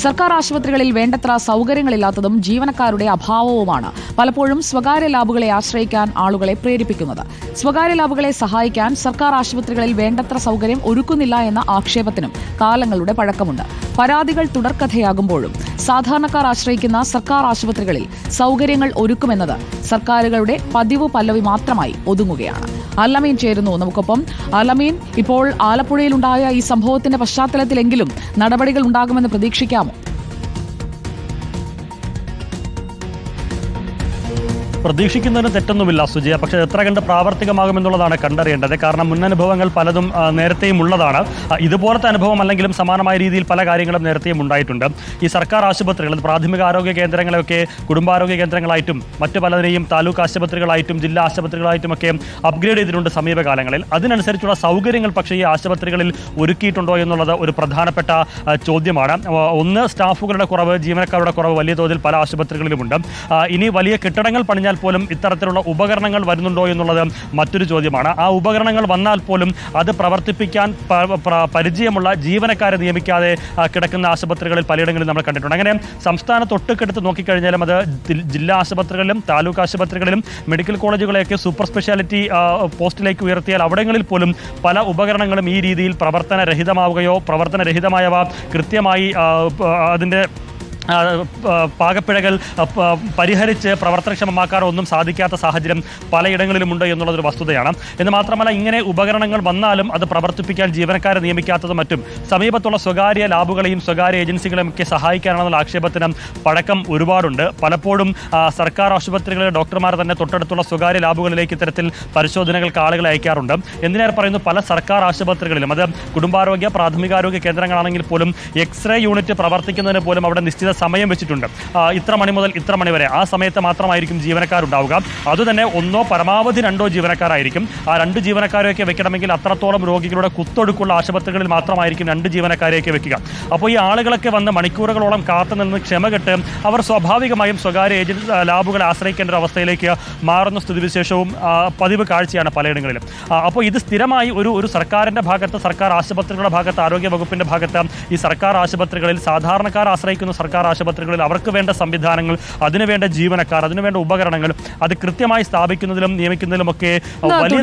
സർക്കാർ ആശുപത്രികളിൽ വേണ്ടത്ര സൗകര്യങ്ങളില്ലാത്തതും ജീവനക്കാരുടെ അഭാവവുമാണ് പലപ്പോഴും സ്വകാര്യ ലാബുകളെ ആശ്രയിക്കാൻ ആളുകളെ പ്രേരിപ്പിക്കുന്നത്. സ്വകാര്യ ലാബുകളെ സഹായിക്കാൻ സർക്കാർ ആശുപത്രികളിൽ വേണ്ടത്ര സൗകര്യം ഒരുക്കുന്നില്ല എന്ന ആക്ഷേപത്തിനും കാലങ്ങളുടെ പഴക്കമുണ്ട്. പരാതികൾ തുടർക്കഥയാകുമ്പോഴും സാധാരണക്കാർ ആശ്രയിക്കുന്ന സർക്കാർ ആശുപത്രികളിൽ സൗകര്യങ്ങൾ ഒരുക്കുമെന്നത് സർക്കാരുകളുടെ പതിവ് പല്ലവി മാത്രമായി ഒതുങ്ങുകയാണ്. അലമീൻ ചേരുന്നു നമുക്കൊപ്പം. അലമീൻ, ഇപ്പോൾ ആലപ്പുഴയിലുണ്ടായ ഈ സംഭവത്തിന്റെ പശ്ചാത്തലത്തിലെങ്കിലും നടപടികൾ ഉണ്ടാകുമെന്ന് പ്രതീക്ഷിക്കാമോ? പ്രതീക്ഷിക്കുന്നതിന് തെറ്റൊന്നുമില്ല സുജയ, പക്ഷേ എത്ര കണ്ട് പ്രാവർത്തികമാകുമെന്നുള്ളതാണ് കണ്ടറിയേണ്ടത്. കാരണം മുന്നനുഭവങ്ങൾ പലതും നേരത്തെയും ഉള്ളതാണ്. ഇതുപോലത്തെ അനുഭവം അല്ലെങ്കിലും സമാനമായ രീതിയിൽ പല കാര്യങ്ങളും നേരത്തെയും ഉണ്ടായിട്ടുണ്ട്. ഈ സർക്കാർ ആശുപത്രികൾ, പ്രാഥമിക ആരോഗ്യ കേന്ദ്രങ്ങളെയൊക്കെ കുടുംബാരോഗ്യ കേന്ദ്രങ്ങളായിട്ടും മറ്റു പലതിനെയും താലൂക്ക് ആശുപത്രികളായിട്ടും ജില്ലാ ആശുപത്രികളായിട്ടുമൊക്കെ അപ്ഗ്രേഡ് ചെയ്തിട്ടുണ്ട് സമീപകാലങ്ങളിൽ. അതിനനുസരിച്ചുള്ള സൗകര്യങ്ങൾ പക്ഷേ ഈ ആശുപത്രികളിൽ ഒരുക്കിയിട്ടുണ്ടോ എന്നുള്ളത് ഒരു പ്രധാനപ്പെട്ട ചോദ്യമാണ്. ഒന്ന്, സ്റ്റാഫുകളുടെ കുറവ്, ജീവനക്കാരുടെ കുറവ് വലിയ തോതിൽ പല ആശുപത്രികളിലുമുണ്ട്. ഇനി വലിയ കെട്ടിടങ്ങൾ പണിഞ്ഞാൽ പോലും ഇത്തരത്തിലുള്ള ഉപകരണങ്ങൾ വരുന്നുണ്ടോ എന്നുള്ളത് മറ്റൊരു ചോദ്യമാണ്. ആ ഉപകരണങ്ങൾ വന്നാൽ പോലും അത് പ്രവർത്തിപ്പിക്കാൻ പരിചയമുള്ള ജീവനക്കാരെ നിയമിക്കാതെ കിടക്കുന്ന ആശുപത്രികളിൽ പലയിടങ്ങളിൽ നമ്മൾ കണ്ടിട്ടുണ്ട്. അങ്ങനെ സംസ്ഥാനത്ത് ഒട്ടുക്കെടുത്ത് നോക്കിക്കഴിഞ്ഞാലും അത് ജില്ലാ ആശുപത്രികളിലും താലൂക്ക് ആശുപത്രികളിലും മെഡിക്കൽ കോളേജുകളെയൊക്കെ സൂപ്പർ സ്പെഷ്യാലിറ്റി പോസ്റ്റിലേക്ക് ഉയർത്തിയാൽ അവിടങ്ങളിൽ പോലും പല ഉപകരണങ്ങളും ഈ രീതിയിൽ പ്രവർത്തനരഹിതമാവുകയോ പ്രവർത്തനരഹിതമായവ കൃത്യമായി അതിൻ്റെ പാകപ്പിഴകൾ പരിഹരിച്ച് പ്രവർത്തനക്ഷമമാക്കാനോ ഒന്നും സാധിക്കാത്ത സാഹചര്യം പലയിടങ്ങളിലുമുണ്ട് എന്നുള്ളതൊരു വസ്തുതയാണ്. എന്ന് മാത്രമല്ല, ഇങ്ങനെ ഉപകരണങ്ങൾ വന്നാലും അത് പ്രവർത്തിപ്പിക്കാൻ ജീവനക്കാരെ നിയമിക്കാത്തതും മറ്റും സമീപത്തുള്ള സ്വകാര്യ ലാബുകളെയും സ്വകാര്യ ഏജൻസികളെയും ഒക്കെ സഹായിക്കാനാണെന്നുള്ള ആക്ഷേപത്തിന് പഴക്കം ഒരുപാടുണ്ട്. പലപ്പോഴും സർക്കാർ ആശുപത്രികളിലെ ഡോക്ടർമാർ തന്നെ തൊട്ടടുത്തുള്ള സ്വകാര്യ ലാബുകളിലേക്ക് ഇത്തരത്തിൽ പരിശോധനകൾക്ക് ആളുകളെ അയക്കാറുണ്ട്. എന്തിനേറെ പറയുന്നു, പല സർക്കാർ ആശുപത്രികളിലും, അത് കുടുംബാരോഗ്യ പ്രാഥമികാരോഗ്യ കേന്ദ്രങ്ങളാണെങ്കിൽ പോലും എക്സ്റേ യൂണിറ്റ് പ്രവർത്തിക്കുന്നതിന് പോലും അവിടെ നിശ്ചിത സമയം വെച്ചിട്ടുണ്ട്. ഇത്ര മണി മുതൽ ഇത്ര മണി വരെ, ആ സമയത്ത് മാത്രമായിരിക്കും ജീവനക്കാരുണ്ടാവുക. അതുതന്നെ ഒന്നോ പരമാവധി രണ്ടോ ജീവനക്കാരായിരിക്കും. ആ രണ്ട് ജീവനക്കാരെയൊക്കെ വെക്കണമെങ്കിൽ അത്രത്തോളം രോഗികളുടെ കുത്തൊടുക്കുള്ള ആശുപത്രികളിൽ മാത്രമായിരിക്കും രണ്ട് ജീവനക്കാരെയൊക്കെ വെക്കുക. അപ്പോൾ ഈ ആളുകളൊക്കെ വന്ന് മണിക്കൂറുകളോളം കാത്തുനിന്ന് ക്ഷമകെട്ട് അവർ സ്വാഭാവികമായും സ്വകാര്യ ലാബുകളെ ആശ്രയിക്കേണ്ട ഒരു അവസ്ഥയിലേക്ക് മാറുന്ന സ്ഥിതിവിശേഷവും പതിവ് കാഴ്ചയാണ് പലയിടങ്ങളിലും. അപ്പോൾ ഇത് സ്ഥിരമായി ഒരു സർക്കാരിൻ്റെ ഭാഗത്ത്, സർക്കാർ ആശുപത്രികളുടെ ഭാഗത്ത്, ആരോഗ്യ വകുപ്പിൻ്റെ ഭാഗത്ത് ഈ സർക്കാർ ആശുപത്രികളിൽ സാധാരണക്കാർ ആശ്രയിക്കുന്ന സർക്കാർ ആശുപത്രികളിൽ അവർക്ക് വേണ്ട സംവിധാനങ്ങൾ, അതിനുവേണ്ട ജീവനക്കാർ, അതിനുവേണ്ട ഉപകരണങ്ങൾ അത് കൃത്യമായി സ്ഥാപിക്കുന്നതിലും നിയമിക്കുന്നതിലുമൊക്കെ വലിയ